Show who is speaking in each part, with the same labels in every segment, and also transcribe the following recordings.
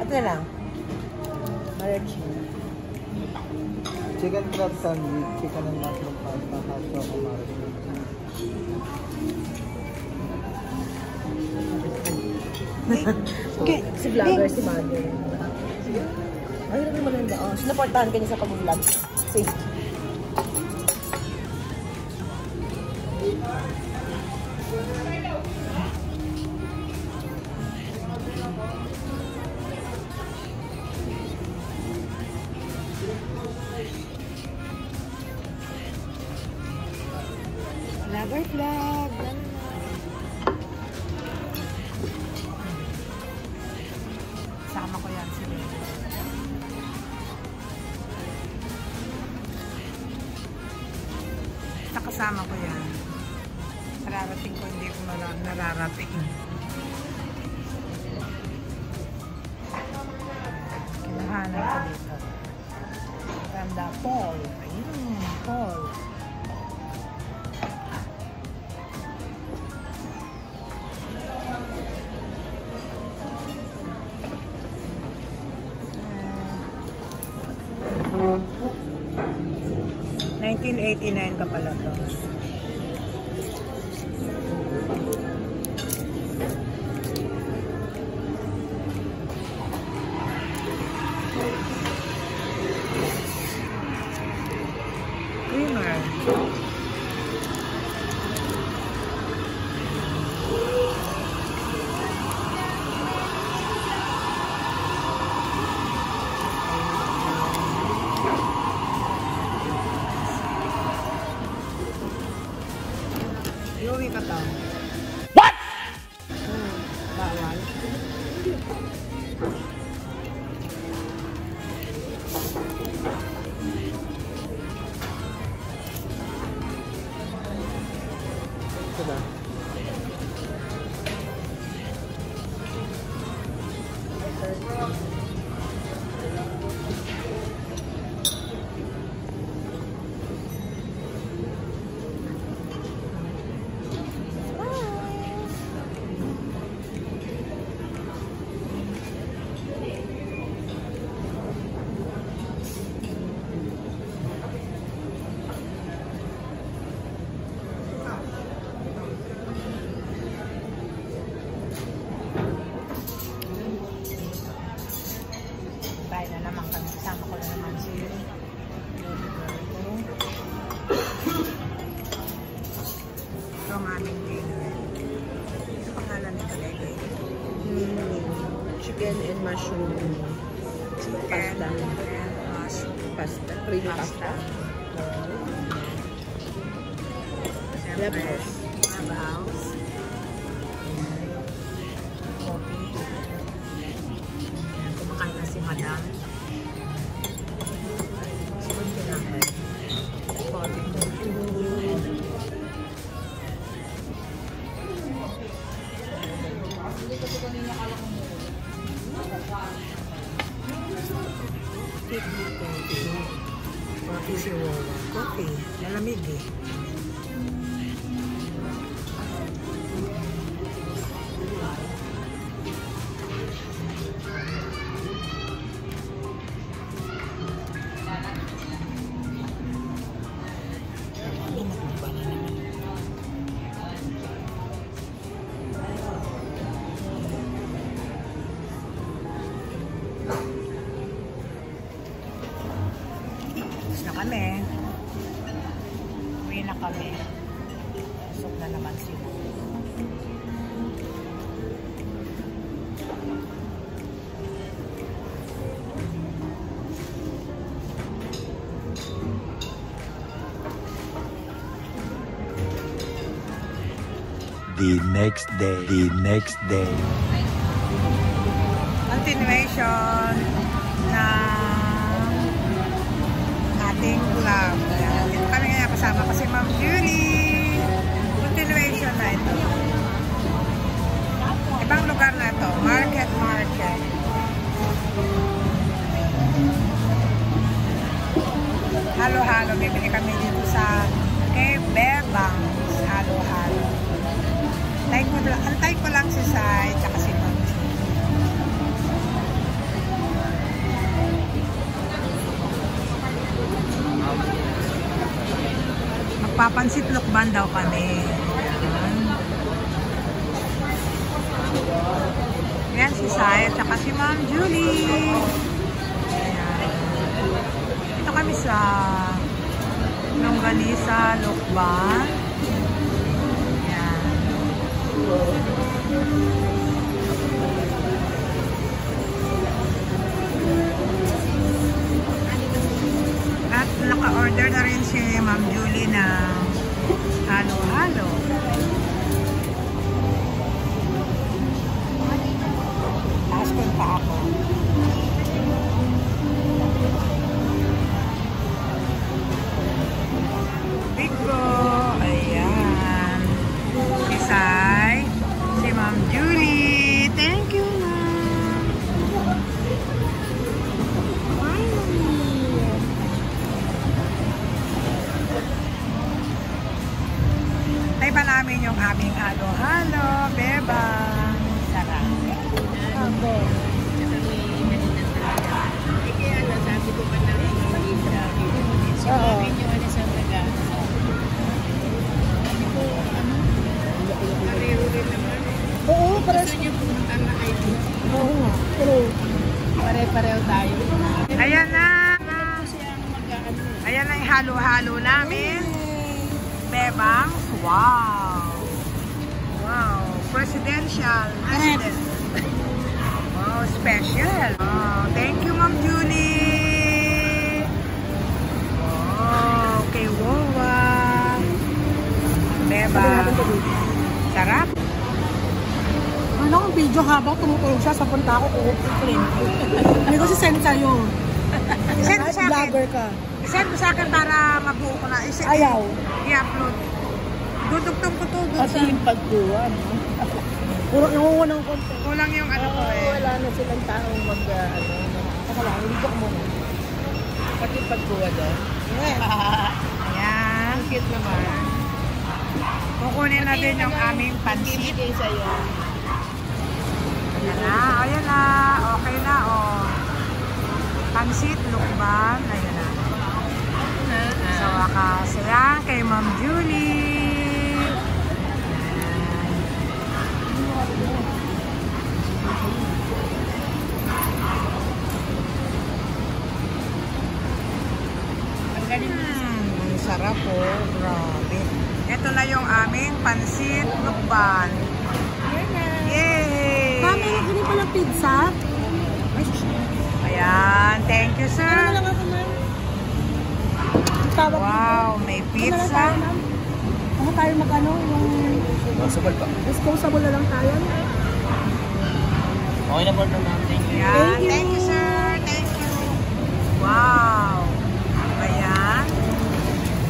Speaker 1: Ito na lang. Marachi.
Speaker 2: Chicken crab sandwich, chicken and mushroom pasta, hot dog, marachi.
Speaker 1: Okay. Si vlogger, si Mother. Ay, naman maganda. Oh, sinaportahan ka niya sa pag-vlog. Sige. Vlogger vlog. Sama ko yan sila. Nakasama ko yan. Nararating ko, hindi ko nararating. Kinahanan ko dito. Ganda, Paul. Ayun, Paul. $19.89 ka pala to. Creamer. Iuwi ka to. What? Bawal.
Speaker 2: Ito na. Bye na naman kami. Kasama ko na naman si ito ang aming dinner. Ito pangalan nito lagi.
Speaker 1: Chicken and mushroom.
Speaker 2: Pasta.
Speaker 1: Pasta. Creamy pasta.
Speaker 2: Clubhouse.
Speaker 1: Clubhouse. Coffee. Kumakain na si Madam. Sunod ko natin. Coffee. Cake mo coffee. Coffee si Wawa. Coffee. Malamig eh. Na kami. Uwi na kami. Busog na naman sila.
Speaker 3: The next day.
Speaker 1: Continuation na ating vlog. Dito kami ngayon kasama kasi Ma'am Julie. Continuation na ito. Ibang lugar na ito. Market. Halo-halo. Bibili kami dito sa kay Bebang. Halo-halo. Antay ko lang si Sai tsaka si Ma'am Julie. Magpapansit lukban daw kami. Yan si Sai at saka si Ma'am Julie. Ayan. Ito kami sa Longganisa Lukban. Ayan. At naka-order na rin si Ma'am Julie ng halo-halo. Askon pa ako. Bigo. Ayan. Si Sai. Si Ma'am Julie. Thank you, Ma'am. Tay pa namin yung aming halo-halo. Beba. Sarap.
Speaker 2: Abo.
Speaker 4: Kaya ano, sabi ko pa na rin yung isa. Sabi nyo ano sa taga. Sabi ko, ano? Pareho rin naman.
Speaker 2: Oo, parang...
Speaker 4: Gusto nyo pumunta na kayo.
Speaker 2: Oo nga. Pero...
Speaker 4: Pare-pareho tayo.
Speaker 1: Ayan na.
Speaker 4: Kasi ang mag-ano.
Speaker 1: Ayan na yung halo-halo namin. Bebang. Wow. Wow. Presidential. President. Wow, special. Oh, thank you, Ma'am Julie. Oh, kay Wawa. Bebang. Sarap.
Speaker 2: Ano kung video habang tumutulog siya sa punta ako kung friend ko. Hindi ko si-send sa'yo.
Speaker 1: Isend mo sa akin.
Speaker 2: Vlogger ka.
Speaker 1: Isend mo sa akin para mabuo ko na.
Speaker 2: Ayaw.
Speaker 1: I-upload. Dudugtong ko to.
Speaker 4: Kasi yung pagkuha, no?
Speaker 2: Puro nangungunang content.
Speaker 1: Kulang yung ano ko eh.
Speaker 4: Wala na silang taong mag-ano.
Speaker 2: Saka lang, hindi ko muna.
Speaker 4: Pati pagkuha doon.
Speaker 2: Yes.
Speaker 1: Ayan.
Speaker 4: Ang cute naman.
Speaker 1: Kukunin na din yung aming pansit.
Speaker 4: Bibigay sa'yo.
Speaker 1: Ayan na. Ayan na. Okay na. Oh. Pansit, lukban. Ayan na. Sa wakas. Ayan. Kay Ma'am Julie. Ang sarap po. Grabe. Ito na yung aming pansit lukban. Yay!
Speaker 2: Mami, ganun palang pizza?
Speaker 1: Ayan. Thank you,
Speaker 2: Ano
Speaker 1: sir.
Speaker 2: na lang ako, ma'am? Tawag
Speaker 1: Wow, may
Speaker 2: Ano na lang
Speaker 1: pizza.
Speaker 2: tayo, ma'am? Ano tayo mag-ano? Yung...
Speaker 3: Disposable pa.
Speaker 2: Disposable na lang tayo.
Speaker 3: Okay na po natin.
Speaker 1: Ayan. Thank you, sir. Thank you. Wow. Ayan.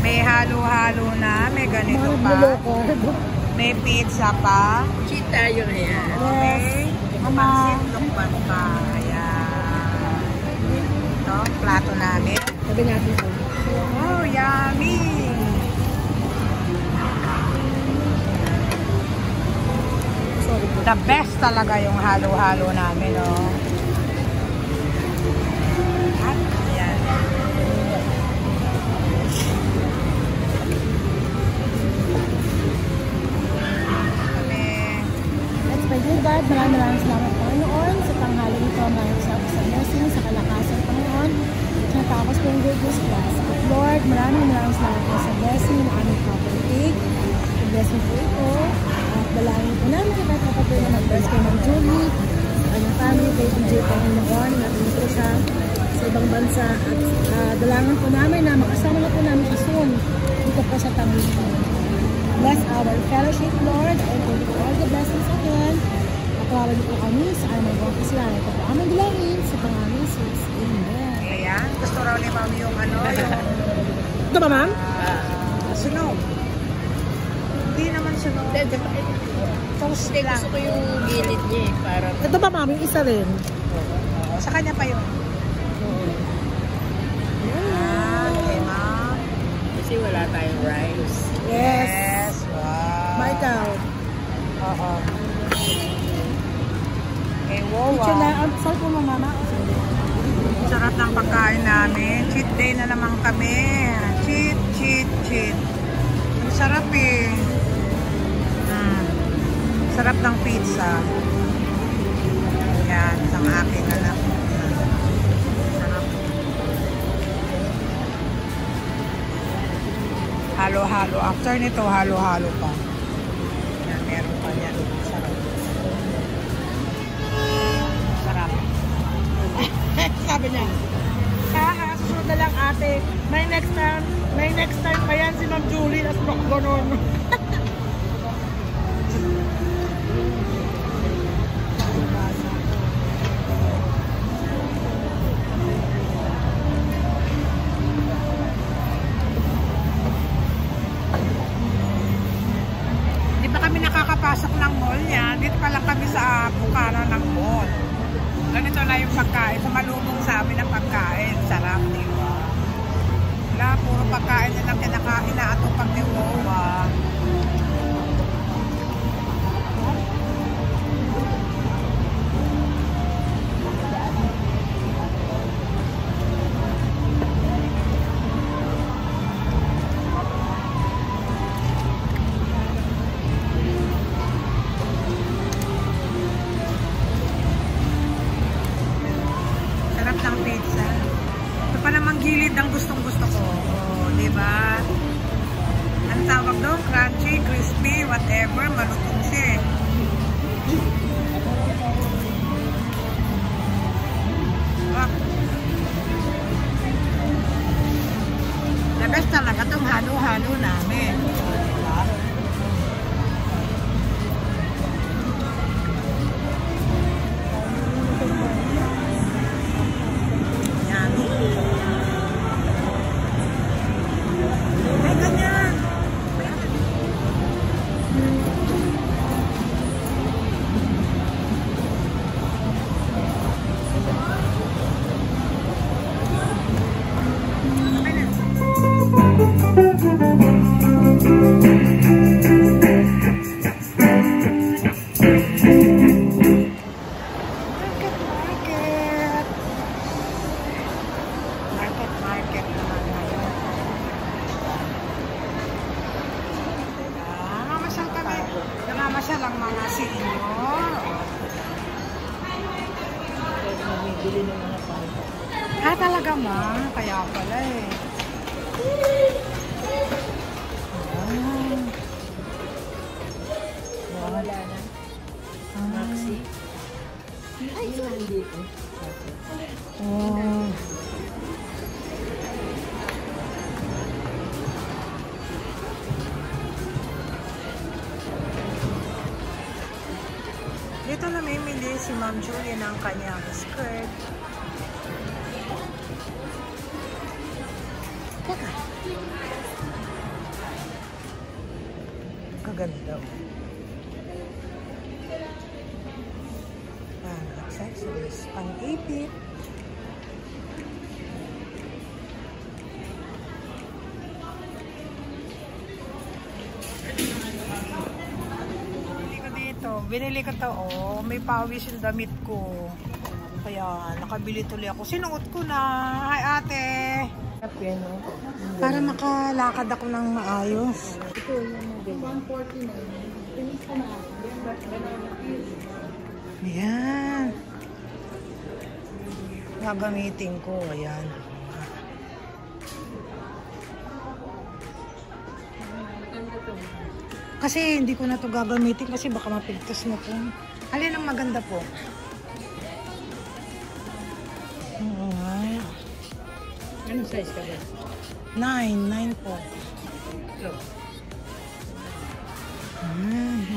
Speaker 1: May halo-halo na. May ganito pa. May pizza pa.
Speaker 4: Cheat tayo ngayon.
Speaker 1: Okay. Pansit lukban pa. Ayan. Ito, plato namin.
Speaker 2: Sabi natin po.
Speaker 1: Oh, yummy!
Speaker 2: Sorry po.
Speaker 1: The best talaga yung halo-halo namin, oh. At, ayan. Kami.
Speaker 2: Let's pray, dear God. Maraming salamat, Panginoon, sa tanghali nito. Maraming salamat sa blessing, sa kalakasan, Panginoon. Natapos po yung goodness class. But Lord, maraming salamat po sa blessing na aming kapatid. Sa blessing po ito. At dalangin po namin kita kapatid na mag-bless kay Ma'am Julie, sa kanyang family, kay DJ Panginoon, natin po siya sa ibang bansa. At dalangin po namin na makasama na po namin siya soon dito po sa Tamil. Bless our fellowship, Lord, and thank you for all the blessings again. Patawarin niyo po kami sa aming mga kasalanan. Ito po aming dalangin sa pangalan ni Jesus. Amen.
Speaker 1: Ayan. Gusto raw ni Ma'am yung ano, yung
Speaker 2: Ito ba, ma'am?
Speaker 1: sunog. Hindi naman sunog. Toast
Speaker 4: Hindi,
Speaker 1: lang.
Speaker 4: gusto ko yung gilid niya eh. Parang,
Speaker 2: Ito ba, ma'am? Yung isa rin.
Speaker 1: Sa kanya pa yun. Ayan. Okay, Ma'am.
Speaker 4: kasi wala tayong rice.
Speaker 2: Yes.
Speaker 1: Wow.
Speaker 2: Ba ikaw?
Speaker 1: Oo. Okay,
Speaker 2: Picture na.
Speaker 1: wow.
Speaker 2: Saan po mo, mama?
Speaker 1: Sarap ng pagkain namin. Cheat day na naman kami. Cheat, cheat, cheat. Sarap eh. Sarap ng pizza. Yan, isang akin na lang. Sarap. Halo-halo. After nito, halo-halo pa. Yan, meron pa yan. Sarap. Sarap.
Speaker 2: Sabi niya, susunod na lang ate. May next time pa yan si Ma'am Julie at ganon.
Speaker 1: Di ba kami nakakapasok ng mall yan? Dito pa lang kami sa bukana ng mall. Ganito na yung pagkain. Sumalubong sa amin ang pagkain. Sarap, di ba? Wala, puro pagkain na lang kinakain na atong pag-niwawa. Sarap ng pizza. Ito pa namang gilid ang gustong-gusto ko. Oh, di ba? Ang tawag doon, crunchy, crispy, whatever, malutong siya. Ah. The best talaga itong halo-halo namin. Diba? Market naman ngayon. Namamasyal kami. Namamasyal ang mga senior. Talaga ma. Kaya pala eh.
Speaker 4: Wala na. Maxi. Ay, hindi ko.
Speaker 1: Oh. Dito namimili si Ma'am Julie ng kanyang skirt. Teka. Kaganda. Accessories. Pang-ipit. Binili ko to, oh. May pawis yung damit ko. Kaya, nakabili tuloy ako. Sinuot ko na. Hi, ate. Para makalakad ako ng maayos.
Speaker 2: Ito yung 149. Pinis ko na.
Speaker 1: Ayan. Gagamitin ko. Ayan. Kasi hindi ko na to gagamitin kasi baka mapigtas mo po. Alin ang maganda po?
Speaker 4: Anong size ka ba?
Speaker 1: 9 po.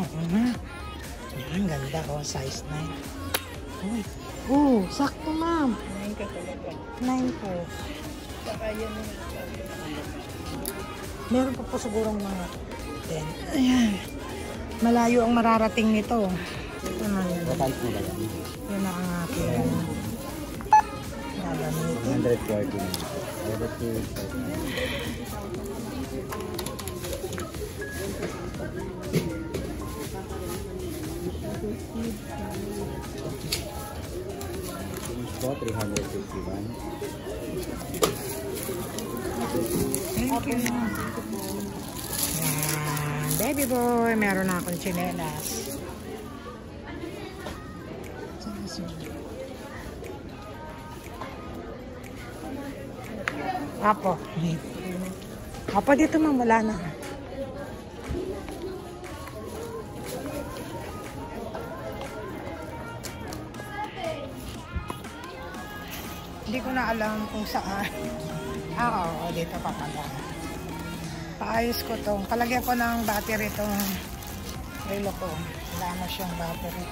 Speaker 1: Okay na. Yan, ganda oh, size 9. Uy. Oh, sakto ma'am.
Speaker 4: 9 ka talaga.
Speaker 1: 9 po.
Speaker 4: Saka yan na nasabi.
Speaker 1: Meron pa po sigurong mga 10. Ayan. Malayo ang mararating nito. Ito na yun.
Speaker 3: What mo ba yan?
Speaker 1: Yun na ang aking gagamitin.
Speaker 3: 140 na. Ito, 351.
Speaker 1: Thank you. Yan. baby boy. Meron na akong tsinelas. Apo. Apo, dito ma'am, wala na. Hindi ko na alam kung saan. Oo, dito pa pala. Paayos ko to. Palagyan ko ng battery itong relo ko. Wala na siyang battery.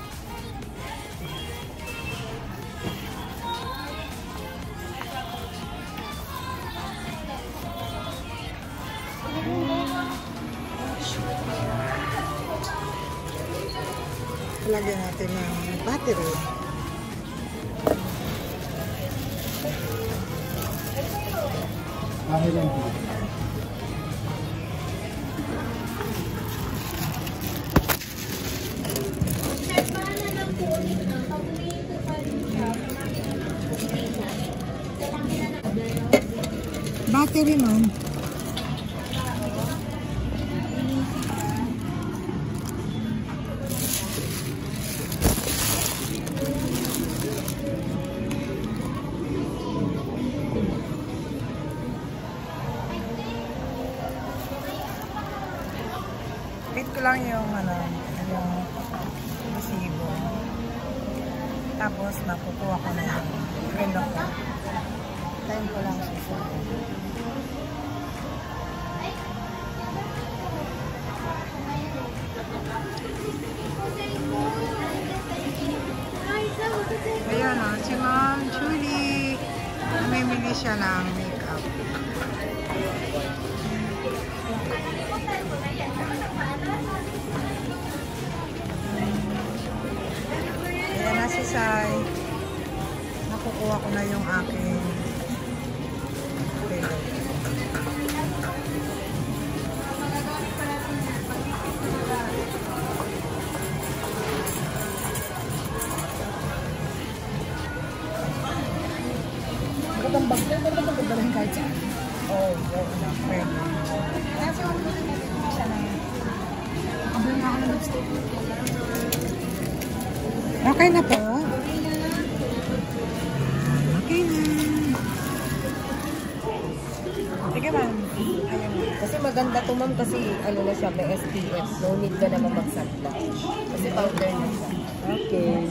Speaker 1: Lagyan natin ng battery.
Speaker 3: Okay lang po.
Speaker 1: Battery man. Wait ko lang yung yung resibo. Tapos makukuha ko na yung relo ko. Time ko lang susunod. Ayan o, si Ma'am Julie. Namimili siya ng makeup. Ayan na si Sai. Nakukuha ko na yung aking relo.
Speaker 2: Magandang bag. Magandang bag ba rin kahit saan?
Speaker 1: Oo, na pwede.
Speaker 2: Kaya sa mga siya na yan. Abang na ako ng lipstick.
Speaker 1: Okay na po. Okay na. Sige ma'am. Ayun na.
Speaker 4: Kasi maganda to ma'am kasi ano na siya, may SPF. No need ka naman mag-sunblock. Kasi powder na siya.
Speaker 1: Okay.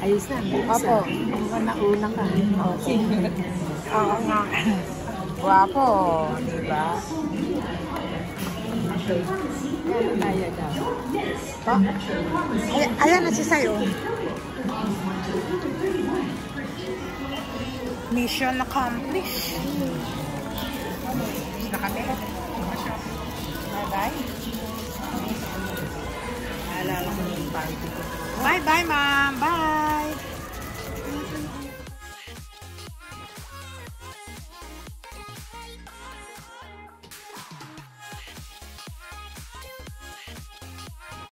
Speaker 4: Ayos na.
Speaker 1: Opo.
Speaker 4: Nauna ka.
Speaker 1: Oo nga. Guwapo. Diba?
Speaker 4: Ano tayo daw?
Speaker 1: Oh. Ayan na si Sayo. Mission accomplished. Na kami. Bye-bye. Alala ko yung party ko. Bye-bye, ma'am.